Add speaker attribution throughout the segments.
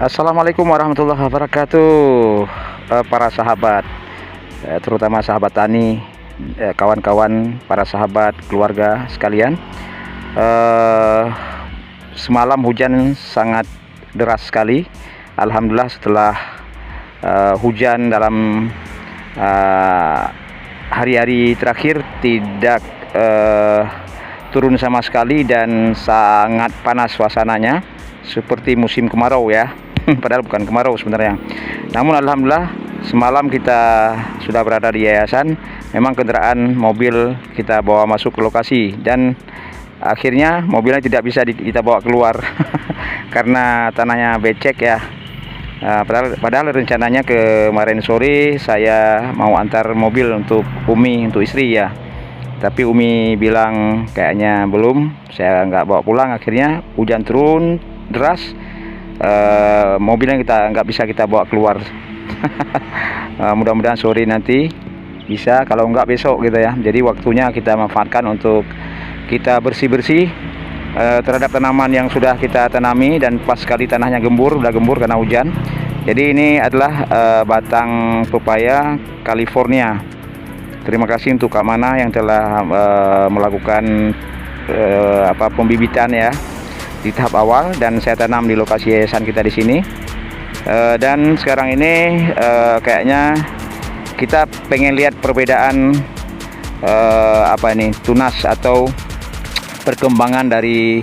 Speaker 1: Assalamualaikum warahmatullahi wabarakatuh, para sahabat, terutama sahabat tani, kawan-kawan, para sahabat, keluarga sekalian. Semalam hujan sangat deras sekali. Alhamdulillah setelah hujan dalam hari-hari terakhir tidak turun sama sekali dan sangat panas suasananya seperti musim kemarau ya. Padahal bukan kemarau sebenarnya. Namun alhamdulillah semalam kita sudah berada di yayasan. Memang kendaraan mobil kita bawa masuk ke lokasi dan akhirnya mobilnya tidak bisa kita bawa keluar karena tanahnya becek ya. Padahal rencananya kemarin sore saya mau antar mobil untuk Umi, untuk istri ya. Tapi Umi bilang kayaknya belum, saya nggak bawa pulang. Akhirnya hujan turun deras, mobilnya nggak bisa kita bawa keluar. Mudah-mudahan sore nanti bisa, kalau nggak besok gitu ya. Jadi waktunya kita manfaatkan untuk kita bersih-bersih terhadap tanaman yang sudah kita tanami, dan pas sekali tanahnya udah gembur karena hujan. Jadi ini adalah batang pepaya California. Terima kasih untuk Kak Mana yang telah melakukan pembibitan ya di tahap awal, dan saya tanam di lokasi yayasan kita di sini. Dan sekarang ini kayaknya kita pengen lihat perbedaan tunas atau perkembangan dari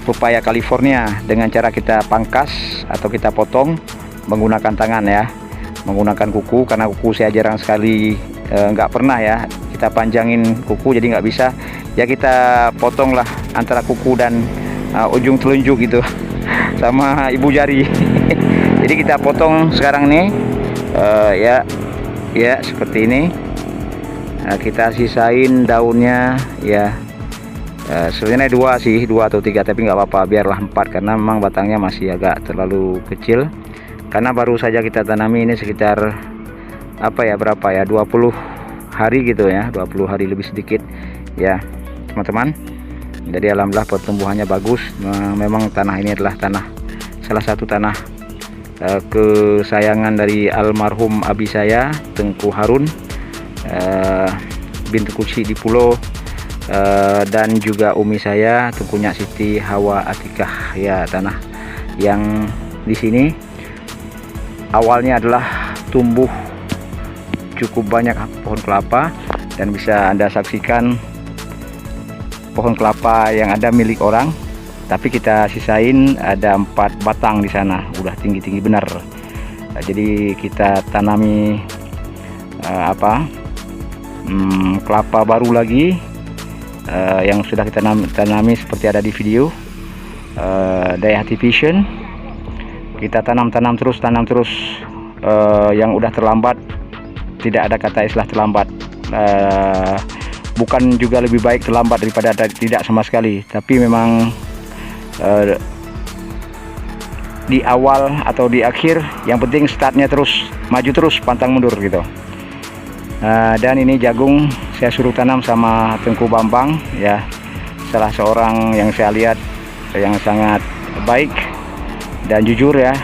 Speaker 1: pepaya California dengan cara kita pangkas atau kita potong menggunakan tangan ya, menggunakan kuku, karena kuku saya jarang sekali, nggak pernah ya kita panjangin kuku, jadi nggak bisa ya, kita potong lah antara kuku dan ujung telunjuk gitu sama ibu jari. Jadi kita potong sekarang nih ya seperti ini. Kita sisain daunnya ya, sebenarnya dua atau tiga, tapi nggak apa-apa, biarlah 4 karena memang batangnya masih agak terlalu kecil, karena baru saja kita tanami ini sekitar berapa ya, 20 hari gitu ya, 20 hari lebih sedikit ya teman-teman. Jadi alhamdulillah pertumbuhannya bagus. Memang tanah ini adalah salah satu tanah kesayangan dari almarhum abi saya, Tengku Harun bintu Kuci di Pulau, dan juga umi saya, Tengkunya Siti Hawa Atikah ya. Tanah yang di sini awalnya adalah tumbuh cukup banyak pohon kelapa, dan bisa Anda saksikan pohon kelapa yang ada milik orang, tapi kita sisain ada 4 batang di sana, udah tinggi-tinggi benar. Jadi kita tanami kelapa baru lagi yang sudah kita tanami seperti ada di video Dayhati Vision. Kita tanam terus yang udah terlambat, tidak ada kata istilah terlambat, bukan juga lebih baik terlambat daripada tidak sama sekali, tapi memang di awal atau di akhir yang penting startnya terus maju terus, pantang mundur gitu. Dan ini jagung saya suruh tanam sama Tengku Bambang ya, salah seorang yang saya lihat yang sangat baik dan jujur ya.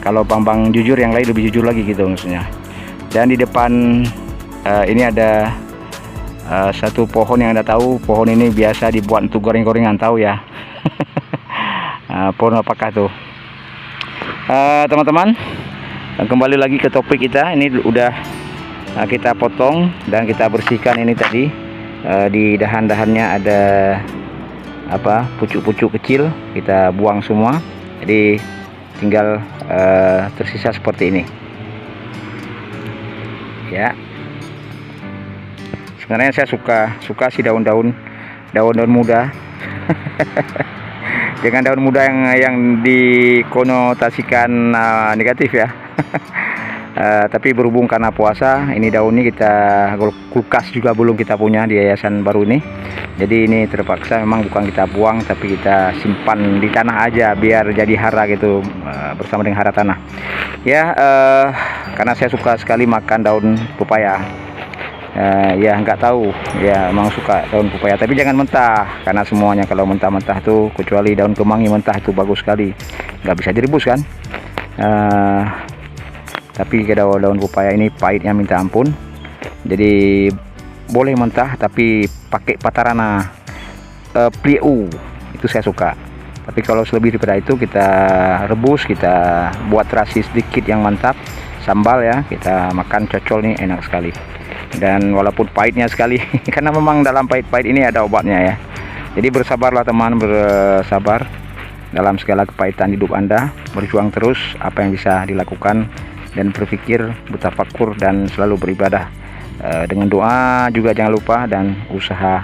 Speaker 1: Kalau Bambang jujur, yang lain lebih jujur lagi gitu maksudnya. Dan di depan ini ada satu pohon yang Anda tahu, pohon ini biasa dibuat untuk goreng-gorengan, tahu ya. Pohon apakah tuh teman-teman? Kembali lagi ke topik kita. Ini udah kita potong dan kita bersihkan. Ini tadi di dahan-dahannya ada pucuk-pucuk kecil, kita buang semua, jadi tinggal tersisa seperti ini ya. Sebenarnya saya suka sih daun-daun muda. Jangan daun muda yang dikonotasikan negatif ya. Tapi berhubung karena puasa, ini daunnya kita kulkas juga belum kita punya di yayasan baru ini. Jadi ini terpaksa memang bukan kita buang, tapi kita simpan di tanah aja biar jadi hara gitu, bersama dengan hara tanah ya. Karena saya suka sekali makan daun pepaya. Ya nggak tahu ya, emang suka daun pepaya, tapi jangan mentah, karena semuanya kalau mentah-mentah tuh, kecuali daun kemangi mentah itu bagus sekali, nggak bisa direbus kan. Tapi daun pepaya ini pahitnya minta ampun, jadi boleh mentah tapi pakai patarana pliu, itu saya suka. Tapi kalau selebih daripada itu kita rebus, kita buat terasi sedikit yang mantap, sambal ya, kita makan cocol nih, enak sekali. Dan walaupun pahitnya sekali karena memang dalam pahit-pahit ini ada obatnya ya. Jadi bersabarlah teman, bersabar dalam segala kepahitan hidup Anda, berjuang terus apa yang bisa dilakukan, dan berpikir, bertafakur, dan selalu beribadah. Dengan doa juga jangan lupa, dan usaha.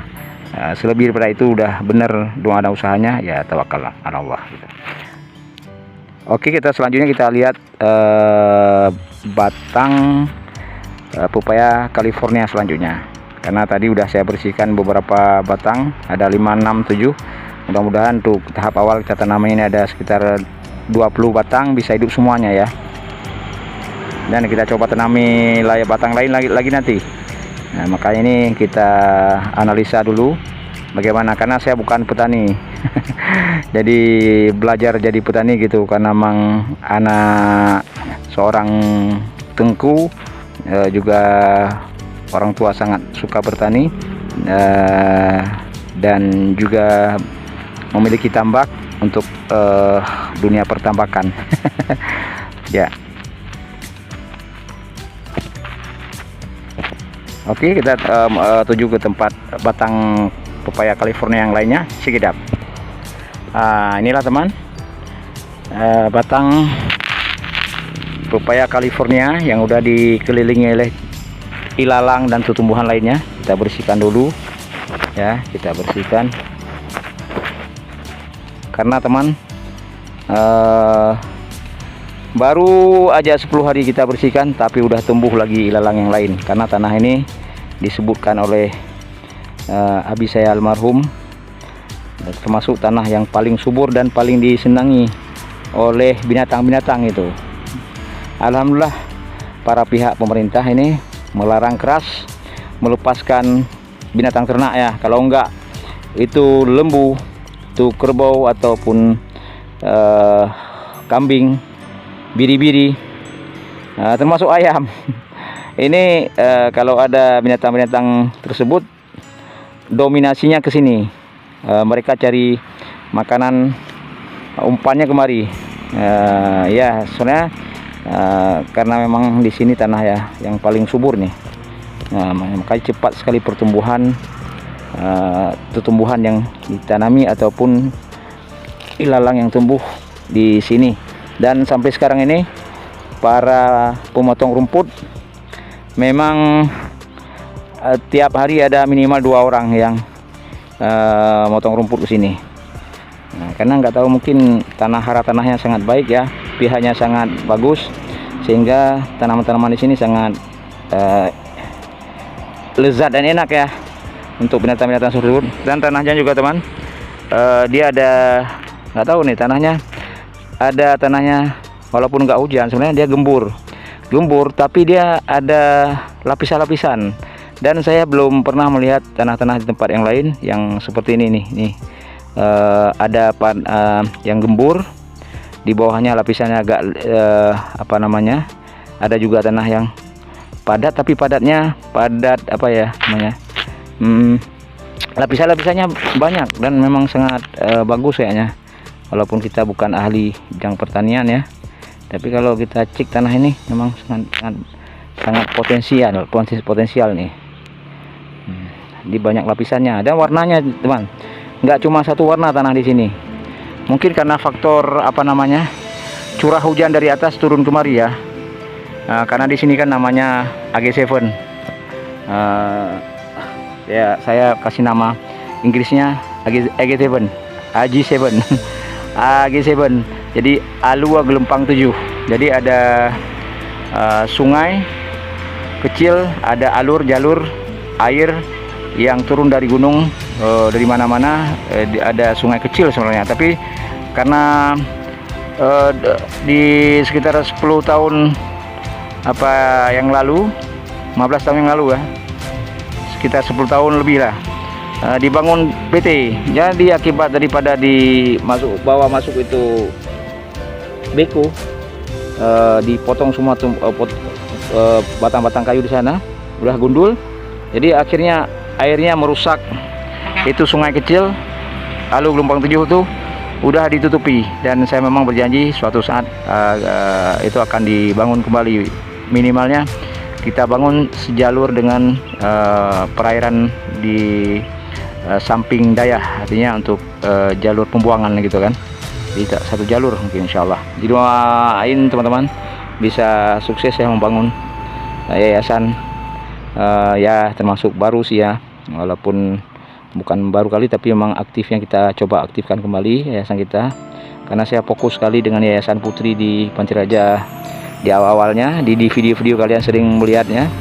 Speaker 1: Selebih daripada itu udah benar doa dan usahanya, ya tawakal ala Allah gitu. Oke, kita selanjutnya kita lihat batang pepaya California selanjutnya, karena tadi udah saya bersihkan beberapa batang, ada 5, 6, 7. Mudah-mudahan untuk tahap awal kita tanam ini ada sekitar 20 batang, bisa hidup semuanya ya. Dan kita coba tanami layak batang lain lagi nanti. Nah, makanya ini kita analisa dulu bagaimana, karena saya bukan petani. Jadi belajar jadi petani gitu, karena memang anak seorang tengku, juga orang tua sangat suka bertani, dan juga memiliki tambak untuk dunia pertambakan. Ya. Oke, kita tuju ke tempat batang pepaya California yang lainnya, sekedap. Inilah teman, batang pepaya California yang udah dikelilingi oleh ilalang dan tumbuhan lainnya. Kita bersihkan dulu ya, kita bersihkan, karena teman baru aja 10 hari kita bersihkan, tapi udah tumbuh lagi ilalang yang lain, karena tanah ini disebutkan oleh abi saya almarhum termasuk tanah yang paling subur dan paling disenangi oleh binatang-binatang itu. Alhamdulillah para pihak pemerintah ini melarang keras melepaskan binatang ternak ya, kalau enggak itu lembu, itu kerbau, ataupun kambing, biri-biri, termasuk ayam. Ini kalau ada binatang-binatang tersebut dominasinya ke sini, mereka cari makanan, umpannya kemari. Ya sebenarnya karena memang di sini tanah ya yang paling subur nih, makanya cepat sekali pertumbuhan tumbuhan yang ditanami ataupun ilalang yang tumbuh di sini. Dan sampai sekarang ini para pemotong rumput memang tiap hari ada minimal 2 orang yang motong rumput ke sini. Karena nggak tahu, mungkin tanahnya sangat baik ya, pH-nya sangat bagus, sehingga tanaman-tanaman di sini sangat lezat dan enak ya untuk binatang-binatang tersebut. Dan tanahnya juga teman, dia ada, nggak tahu nih tanahnya walaupun nggak hujan sebenarnya dia gembur, tapi dia ada lapisan-lapisan. Dan saya belum pernah melihat tanah-tanah di tempat yang lain yang seperti ini nih. Ada yang gembur, di bawahnya lapisannya agak ada juga tanah yang padat, tapi padat lapisan-lapisannya banyak dan memang sangat bagus kayaknya, walaupun kita bukan ahli bidang pertanian ya, tapi kalau kita cek tanah ini memang sangat potensial nih. Di banyak lapisannya, dan warnanya teman, nggak cuma satu warna tanah di sini. Mungkin karena faktor curah hujan dari atas turun kemari ya. Karena di sini kan namanya AG7. Ya saya kasih nama Inggrisnya AG7. AG7. Jadi Alua Gelempang 7. Jadi ada sungai kecil, ada jalur air yang turun dari gunung, dari mana-mana. Ada sungai kecil sebenarnya, tapi karena di sekitar 10 tahun yang lalu, 15 tahun yang lalu ya, sekitar 10 tahun lebih lah. Dibangun PT. Jadi akibat daripada masuk itu beko, dipotong semua batang-batang kayu di sana, udah gundul. Jadi akhirnya airnya merusak itu sungai kecil, lalu gelombang 7 itu udah ditutupi, dan saya memang berjanji suatu saat itu akan dibangun kembali. Minimalnya kita bangun sejalur dengan perairan di samping daya, artinya untuk jalur pembuangan gitu kan. Jadi satu jalur mungkin, insyaallah. Jadi doain teman-teman bisa sukses ya membangun yayasan, ya termasuk baru sih ya, walaupun bukan baru kali, tapi memang aktifnya kita coba aktifkan kembali yayasan kita, karena saya fokus sekali dengan Yayasan Putri di Pantai Raja di awal-awalnya. Di video-video kalian sering melihatnya,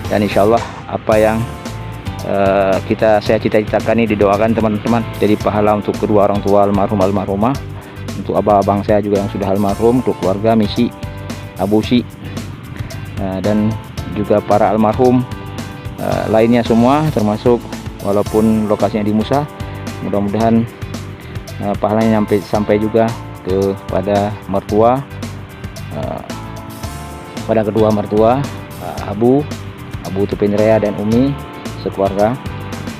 Speaker 1: dan insyaallah apa yang saya cita-citakan ini didoakan teman-teman, jadi pahala untuk kedua orang tua almarhumah, untuk abang-abang saya juga yang sudah almarhum, untuk keluarga Misi, Abu Si, dan juga para almarhum lainnya semua, termasuk walaupun lokasinya di Musa. Mudah-mudahan pahalanya sampai juga kepada mertua, pada kedua mertua, Abu Tupindrea dan Umi sekeluarga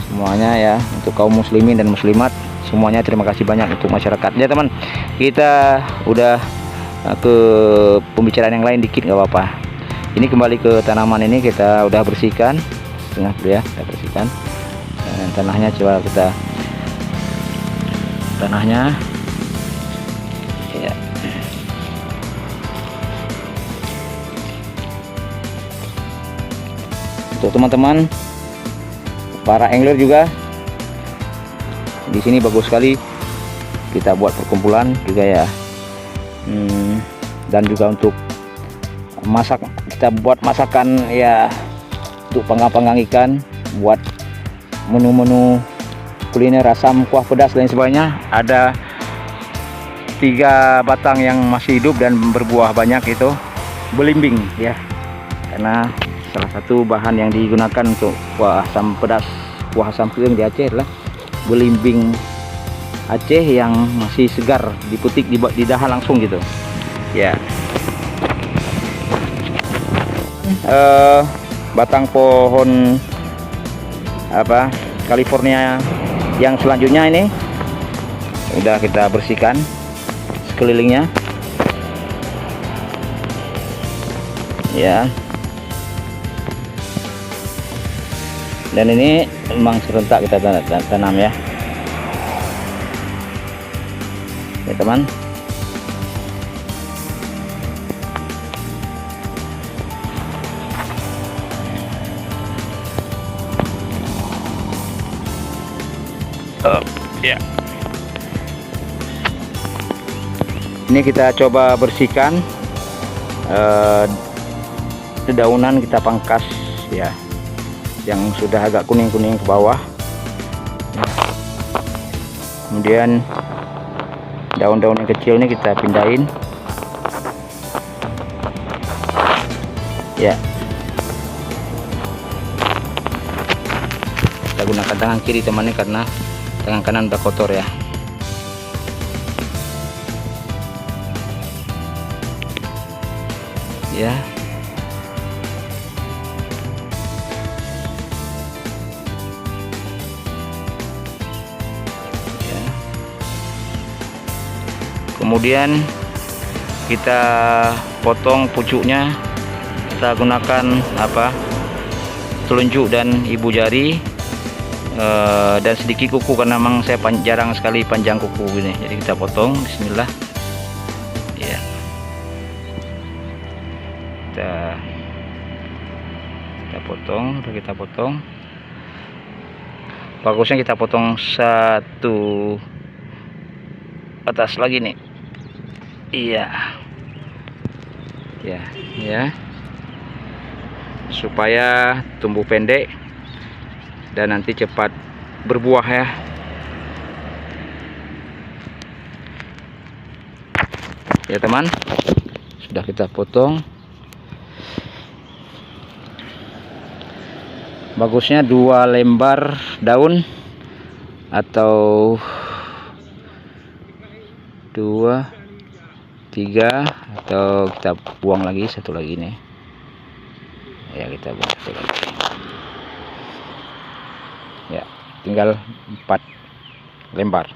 Speaker 1: semuanya ya, untuk kaum muslimin dan muslimat semuanya. Terima kasih banyak untuk masyarakatnya teman. Kita udah ke pembicaraan yang lain dikit, nggak apa-apa. Ini kembali ke tanaman ini, kita udah bersihkan setengah dulu ya, kita bersihkan. Dan tanahnya coba kita ya. Untuk teman-teman para angler juga di sini bagus sekali kita buat perkumpulan juga ya, dan juga untuk kita buat masakan ya, untuk panggang ikan, buat menu-menu kuliner, asam, kuah, pedas dan sebagainya. Ada 3 batang yang masih hidup dan berbuah banyak, itu belimbing ya, karena salah satu bahan yang digunakan untuk kuah asam pedas, kuah asam kering di Aceh adalah belimbing Aceh yang masih segar, dipetik di dahan langsung gitu ya. Batang pohon California yang selanjutnya ini udah kita bersihkan sekelilingnya ya. Dan ini memang serentak kita tanam ya teman. Ya. Ini kita coba bersihkan, dedaunan kita pangkas ya, yang sudah agak kuning-kuning ke bawah. Kemudian daun-daun yang kecil ini kita pindahin ya. Kita gunakan tangan kiri temannya, karena tangan kanan udah kotor ya. Ya. Kemudian kita potong pucuknya, kita gunakan telunjuk dan ibu jari, dan sedikit kuku, karena memang saya jarang sekali panjang kuku ini. Jadi kita potong, bismillah ya. Kita potong, bagusnya kita potong satu atas lagi nih. Iya ya, supaya tumbuh pendek dan nanti cepat berbuah ya. Ya teman, sudah kita potong bagusnya 2 lembar daun atau 2 3, atau kita buang lagi satu lagi nih ya, kita buang satu lagi ya, tinggal 4 lembar.